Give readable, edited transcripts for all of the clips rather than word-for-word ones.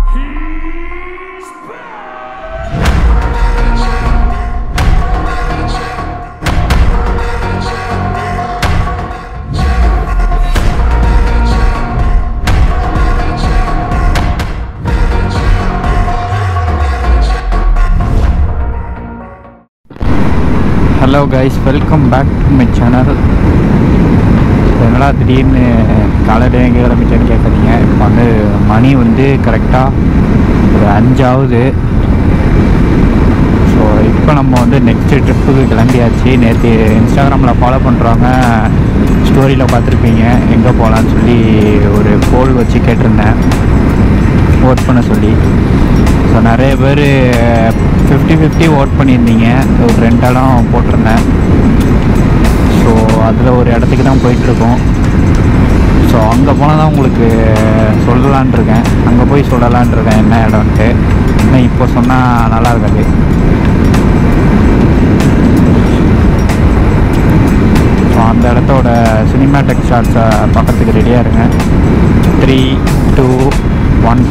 Hello guys, welcome back to my channel. என்னடா திடீர்னு காலையில் எங்கே கிளம்பிட்டேன்னு கேட்குறீங்க. இப்போ வந்து மணி வந்து கரெக்டாக ஒரு 5 ஆகுது. ஸோ இப்போ நம்ம வந்து நெக்ஸ்ட்டு ட்ரிப்புக்கு கிளம்பியாச்சு. நேற்று இன்ஸ்டாகிராமில் ஃபாலோ பண்ணுறவங்க ஸ்டோரியில் பார்த்துருப்பீங்க எங்கே போகலான்னு சொல்லி ஒரு போல் வச்சு கேட்டிருந்தேன் ஓட் பண்ண சொல்லி. ஸோ நிறைய பேர் 50-50 ஓட் பண்ணியிருந்தீங்க. ஒரு 2 இடம் போட்டிருந்தேன். ஸோ அதில் ஒரு இடத்துக்கு தான் போயிட்டுருக்கோம். ஸோ அங்கே போனால் தான் உங்களுக்கு சொல்லலான் இருக்கேன். அங்கே போய் சொல்லலான் இருக்கேன் என்ன இடம்ன்ட்டு. இன்னும் இப்போ சொன்னால் நல்லா இருக்காது. ஸோ அந்த இடத்தோட சினிமாட்டிக் ஷாட்ஸை பார்க்குறதுக்கு ரெடியாக இருங்க. 3, 2, 1.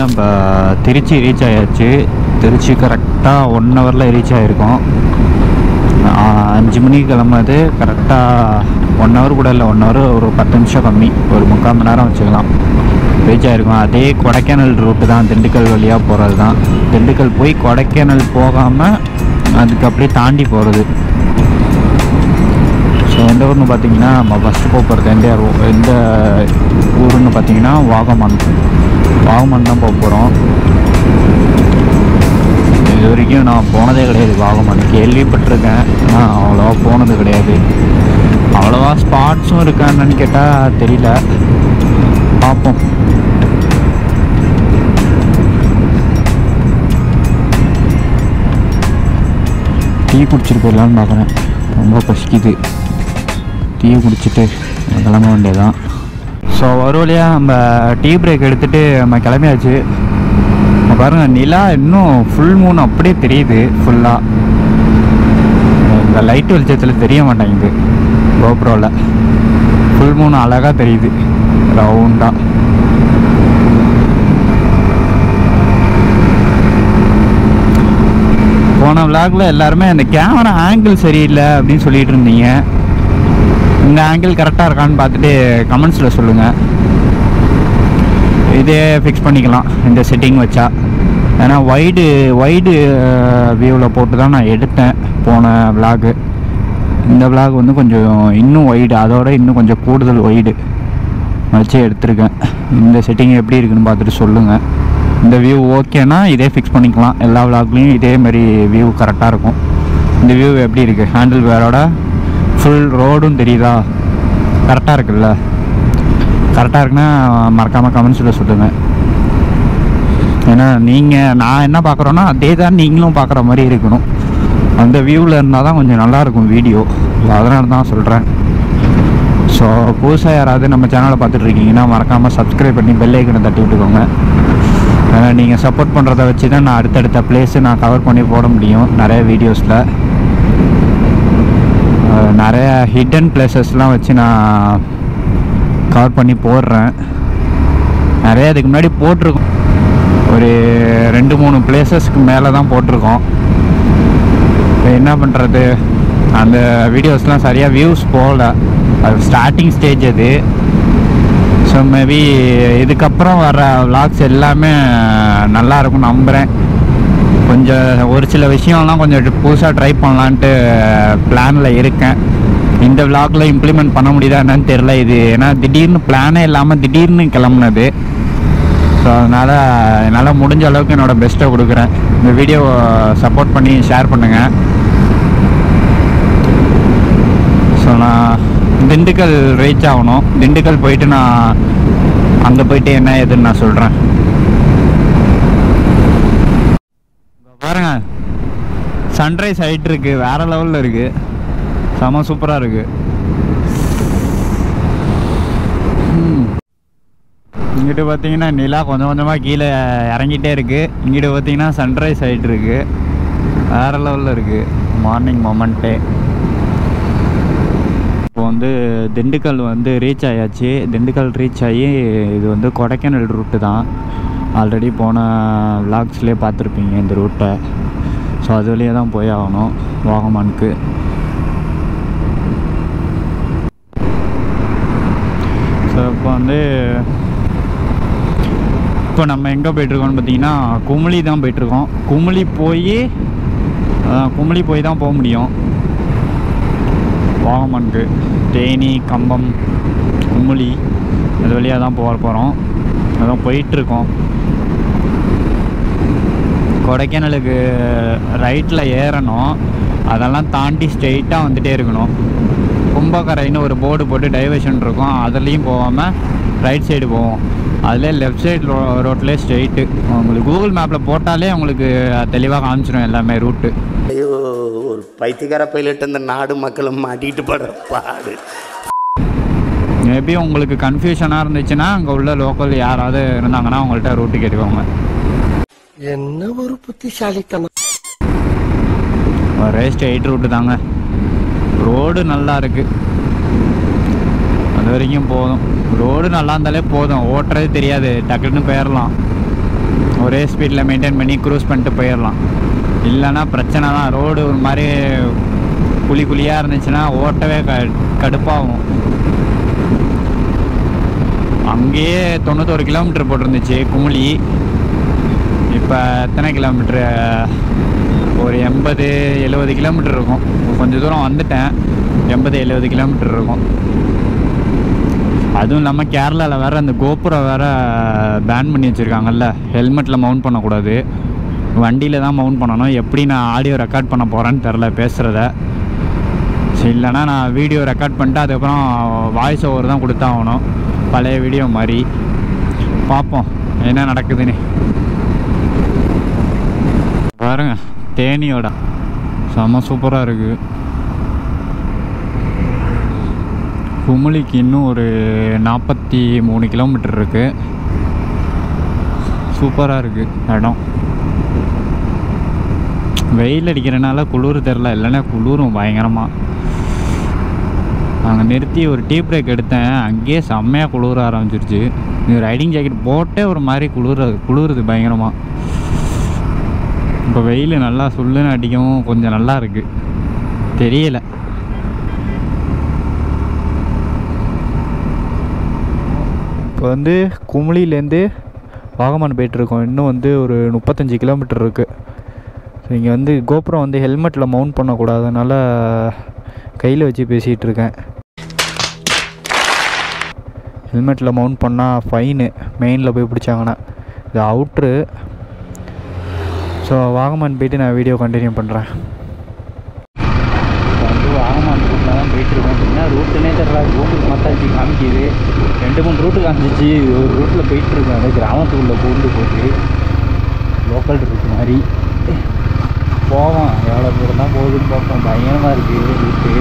நம்ம திருச்சி ரீச் ஆயாச்சு. திருச்சி கரெக்டாக 1 ஹவரில் ரீச் ஆகிருக்கோம். 5 மணிக்கு கிளம்புனது கரெக்டாக 1 ஹவர் கூட இல்லை, 1 ஹவர் ஒரு 10 நிமிஷம் கம்மி, ஒரு 3/4 மணி நேரம் வச்சுக்கலாம் ரீச் ஆகிருக்கோம். அதே கொடைக்கானல் ரூட்டு தான், திண்டுக்கல் வழியாக போகிறது தான். திண்டுக்கல் போய் கொடைக்கானல் போகாமல் அதுக்கு அப்படியே தாண்டி போகிறது. ஸோ எந்த ஊர்னு பார்த்தீங்கன்னா நம்ம ஃபஸ்ட்டு போகிறது எந்த ஊருன்னு பார்த்தீங்கன்னா வாகமான் தான் போக போகிறோம். இது வரைக்கும் நான் போனதே கிடையாது. வாகமான் கேள்விப்பட்டிருக்கேன், ஆனால் அவ்வளோவா போனது கிடையாது. அவ்வளோவா ஸ்பாட்ஸும் இருக்கான்னு கேட்டால் தெரியல, பார்ப்போம். டீ குடிச்சிட்டு போயிடலான்னு பார்க்குறேன். ரொம்ப பசிக்குது. டீயை குடிச்சிட்டு கிளம்ப வேண்டியதான். ஸோ ஒரு வழியாக நம்ம டீ பிரேக் எடுத்துகிட்டு நம்ம கிளம்பியாச்சு. பாருங்கள், நிலா இன்னும் ஃபுல் மூன் அப்படியே தெரியுது. ஃபுல்லாக இந்த லைட் வெளிச்சத்தில் தெரிய மாட்டேங்குது. கோப்ரோவில் ஃபுல் மூன் அழகாக தெரியுது ரவுண்டாக. போன விளாகில் எல்லாருமே அந்த கேமரா ஆங்கிள் சரியில்லை அப்படின்னு சொல்லிட்டு இருந்தீங்க. இந்த ஆங்கிள் கரெக்டாக இருக்கான்னு பார்த்துட்டு கமெண்ட்ஸில் சொல்லுங்கள். இதே ஃபிக்ஸ் பண்ணிக்கலாம் இந்த செட்டிங் வச்சா. ஏன்னா வைடு வியூவில் போட்டு தான் நான் எடுத்தேன் போன விளாகு. இந்த விளாக் வந்து கொஞ்சம் இன்னும் வைடு, அதோட இன்னும் கொஞ்சம் கூடுதல் வைடு வச்சு எடுத்திருக்கேன். இந்த செட்டிங் எப்படி இருக்குன்னு பார்த்துட்டு சொல்லுங்கள். இந்த வியூ ஓகேனா இதே ஃபிக்ஸ் பண்ணிக்கலாம். எல்லா விளாக்லேயும் இதே மாதிரி வியூ கரெக்டாக இருக்கும். இந்த வியூ எப்படி இருக்குது? ஹேண்டில் வேரோட ஃபுல் ரோடும் தெரியுதா? கரெக்டாக இருக்குல்ல? கரெக்டாக இருக்குன்னா மறக்காமல் கமெண்ட்ஸில் சொல்லுங்கள். ஏன்னா நான் என்ன பார்க்குறோன்னா அதே தான் நீங்களும் பார்க்குற மாதிரி இருக்கணும். அந்த வியூவில் இருந்தால் தான் கொஞ்சம் நல்லாயிருக்கும் வீடியோ. அதனால தான் சொல்கிறேன். ஸோ புதுசாக யாராவது நம்ம சேனலை பார்த்துட்ருக்கீங்கன்னா மறக்காமல் சப்ஸ்கிரைப் பண்ணி பெல் ஐக்கனை தட்டி விட்டுக்கோங்க. நீங்கள் சப்போர்ட் பண்ணுறத வச்சு தான் நான் அடுத்தடுத்த பிளேஸு நான் கவர் பண்ணி போட முடியும். நிறைய வீடியோஸில் நிறைய ஹிடன் பிளேசஸ்லாம் வச்சு நான் கவர் பண்ணி போடுறேன். நிறைய இதுக்கு முன்னாடி போட்டிருக்கோம். ஒரு 2-3 பிளேசஸ்க்கு மேலே தான் போட்டிருக்கோம். இப்போ என்ன பண்ணுறது, அந்த வீடியோஸ்லாம் சரியாக வியூஸ் போகல. அது ஸ்டார்டிங் ஸ்டேஜ் அது. ஸோ மேபி இதுக்கப்புறம் வர விளாக்ஸ் எல்லாமே நல்லாயிருக்கும் நம்புகிறேன். கொஞ்சம் ஒரு சில விஷயம்லாம் கொஞ்சம் புதுசாக ட்ரை பண்ணலான்ட்டு பிளானில் இருக்கேன். இந்த விளாகில் இம்ப்ளிமெண்ட் பண்ண முடியுதா என்னன்னு தெரில. இது ஏன்னா திடீர்னு பிளானே இல்லாமல் திடீர்னு கிளம்புனது. ஸோ அதனால் என்னால் முடிஞ்ச அளவுக்கு என்னோடய பெஸ்ட்டை கொடுக்குறேன். இந்த வீடியோ சப்போர்ட் பண்ணி ஷேர் பண்ணுங்கள். ஸோ நான் திண்டுக்கல் ரீச் ஆகணும். திண்டுக்கல் போயிட்டு நான் அங்கே போயிட்டு என்ன ஏதுன்னு நான் சொல்கிறேன். பாருங்க, சன்ரைஸ் ஆகிட்டு இருக்கு, வேறு லெவலில் இருக்குது, செம சூப்பராக இருக்குது. இங்கிட்டு பார்த்தீங்கன்னா நிலா கொஞ்சம் கொஞ்சமாக கீழே இறங்கிட்டே இருக்குது. இங்கிட்டு பார்த்தீங்கன்னா சன்ரைஸ் ஆகிட்டு இருக்கு, வேறு லெவலில் இருக்குது மார்னிங் மொமெண்ட்டே. இப்போ வந்து திண்டுக்கல் வந்து ரீச் ஆயாச்சு. திண்டுக்கல் ரீச் ஆகி இது வந்து கொடைக்கானல் ரூட்டு தான். ஆல்ரெடி போன விளாக்ஸ்லேயே பார்த்துருப்பீங்க இந்த ரூட்டை. ஸோ அது வழியே தான் போய் ஆகணும் வாகமானுக்கு. ஸோ இப்போ வந்து இப்போ நம்ம எங்கே போய்ட்ருக்கோம்னு பார்த்தீங்கன்னா குமுளி தான் போய்ட்ருக்கோம். குமுளி போய் தான் போக முடியும் வாகமானுக்கு. தேனி, கம்பம், குமுளி அது வழியாக தான் போகிறோம். அதான் போயிட்டுருக்கோம். கொடைக்கானலுக்கு ரைட்டில் ஏறணும், அதெல்லாம் தாண்டி ஸ்ட்ரெயிட்டாக வந்துகிட்டே இருக்கணும். கும்பக்கரைன்னு ஒரு போர்டு போட்டு டைவர்ஷன் இருக்கும், அதுலேயும் போகாமல் ரைட் சைடு போவோம். அதில் லெஃப்ட் சைடு ரோட்லேயே ஸ்ட்ரெயிட்டு. உங்களுக்கு கூகுள் மேப்பில் போட்டாலே உங்களுக்கு தெளிவாக காமிச்சிடும் எல்லாமே ரூட்டு. ஐயோ, ஒரு பைத்தியக்கார பைலட் இந்த நாடு மக்களும் மாட்டிகிட்டு படுற பாடு. மேபி உங்களுக்கு கன்ஃபியூஷனாக இருந்துச்சுன்னா அங்கே உள்ள லோக்கல் யாராவது இருந்தாங்கன்னா அவங்கள்ட்ட ரூட்டு கேட்டுக்கோங்க. என்ன ஒரு புத்திசாலித்தனம். ஒரே ஸ்ட்ரெயிட் ரூட்டு தாங்க. ரோடு நல்லா இருக்குது, அது வரைக்கும் போதும். ரோடு நல்லா இருந்தாலே போதும், ஓட்டுறது தெரியாது, டக்குன்னு போயிடலாம். ஒரே ஸ்பீடில் மெயின்டைன் பண்ணி க்ரூஸ் பண்ணிட்டு போயிடலாம். இல்லைன்னா பிரச்சனை தான். ரோடு ஒரு மாதிரி குழியாக இருந்துச்சுன்னா ஓட்டவே கடுப்பாகும். அங்கேயே 91 கிலோமீட்டர் போட்டிருந்துச்சு குமுளி. இப்போ எத்தனை கிலோமீட்ரு? ஒரு 80-70 கிலோமீட்டர் இருக்கும். கொஞ்சம் தூரம் வந்துட்டேன், 80-70 கிலோமீட்டர் இருக்கும். அதுவும் இல்லாமல் கேரளாவில் வேறு அந்த கோபுரம் வேறு பேன் பண்ணி வச்சுருக்காங்கல்ல. ஹெல்மெட்டில் மவுண்ட் பண்ணக்கூடாது, வண்டியில் தான் மவுண்ட் பண்ணணும். எப்படி நான் ஆடியோ ரெக்கார்ட் பண்ண போகிறேன்னு தெரில பேசுகிறத. சரி, இல்லைனா நான் வீடியோ ரெக்கார்ட் பண்ணிட்டு அதுக்கப்புறம் வாய்ஸ் ஓவர் தான் கொடுத்தாகணும், பழைய வீடியோ மாதிரி. பார்ப்போம் என்ன நடக்குதுன்னு. பாருங்க, தேனியோட செம சூப்பராக இருக்குது. குமுளிக்கு இன்னும் ஒரு 43 கிலோமீட்டர் இருக்குது. சூப்பராக இருக்குது இடம். வெயில் அடிக்கிறனால குளிர் தெரில, இல்லைன்னா குளிரும் பயங்கரமாக. அங்கே நிறுத்தி ஒரு டீ பிரேக் எடுத்தேன், அங்கேயே செம்மையாக குளிர ஆரம்பிச்சிருச்சு. இது ரைடிங் ஜாக்கெட் போட்டே ஒரு மாதிரி குளிருது பயங்கரமாக. இப்போ வெயில் நல்லா சுள்ளுன்னு அடிக்கவும் கொஞ்சம் நல்லா இருக்குது, தெரியலை. இப்போ வந்து குமுளிலேருந்து வாகமான் போய்ட்டுருக்கோம். இன்னும் வந்து ஒரு 35 கிலோமீட்டர் இருக்குது. ஸோ இங்கே வந்து கோபுரம் வந்து ஹெல்மெட்டில் மவுண்ட் பண்ணக்கூடாதனால கையில் வச்சு பேசிகிட்டு இருக்கேன். ஹெல்மெட்டில் மவுண்ட் பண்ணால் ஃபைனு, மெயினில் போய் பிடிச்சாங்கன்னா. இது அவுட்ரு. ஸோ வாகமான் போய்ட்டு நான் வீடியோ கண்டினியூ பண்ணுறேன். வந்து வாகமான் ரூட்டில் தான் போயிட்டுருக்கோம். அப்படின்னா ரூட்டுனே தெரியல, கூகுள் மத்தாச்சு காமிக்கிது. 2-3 ரூட்டு காமிச்சிச்சு. ஒரு ரூட்டில் போயிட்டுருக்கேன், அது கிராமத்துக்குள்ளே பூண்டு போட்டு லோக்கல் ரூட் மாதிரி போவோம். எவ்வளோ தூரம் தான் போகுதுன்னு பார்ப்போம். பயங்கரமாக இருக்குது ரூட்டு,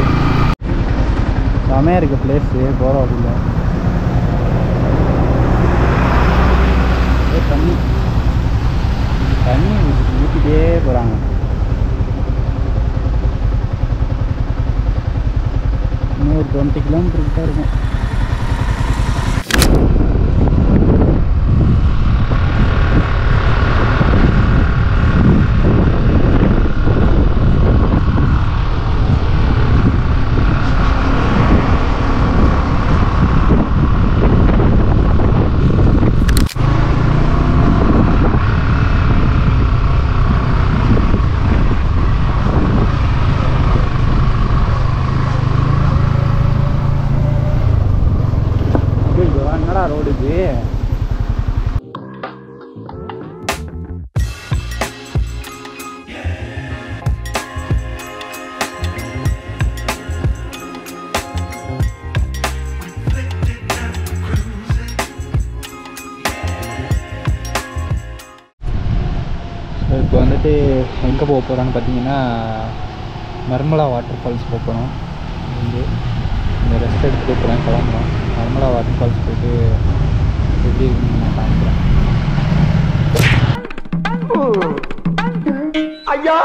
செமையாக இருக்குது பிளேஸு. போகிற வழியில் தண்ணி ஊற்றிட்டே போகிறாங்க. இன்னும் ஒரு 20 கிலோமீட்டருக்கு தான் இருக்கும். என்னடா ரோடு இது? இப்போ வந்துட்டு எங்கே போக போகிறோன்னு பார்த்தீங்கன்னா நர்மலா வாட்டர் ஃபால்ஸ் போக போகிறோம். இங்கே இந்த ரெஸ்ட் எடுத்துகிட்டு போகிறேன், கிளம்புறோம். நர்மலா வாட்டர் ஃபால்ஸ் போயிட்டு எப்படி இருக்குன்னு நான் காமிக்கிறேன். ஐயா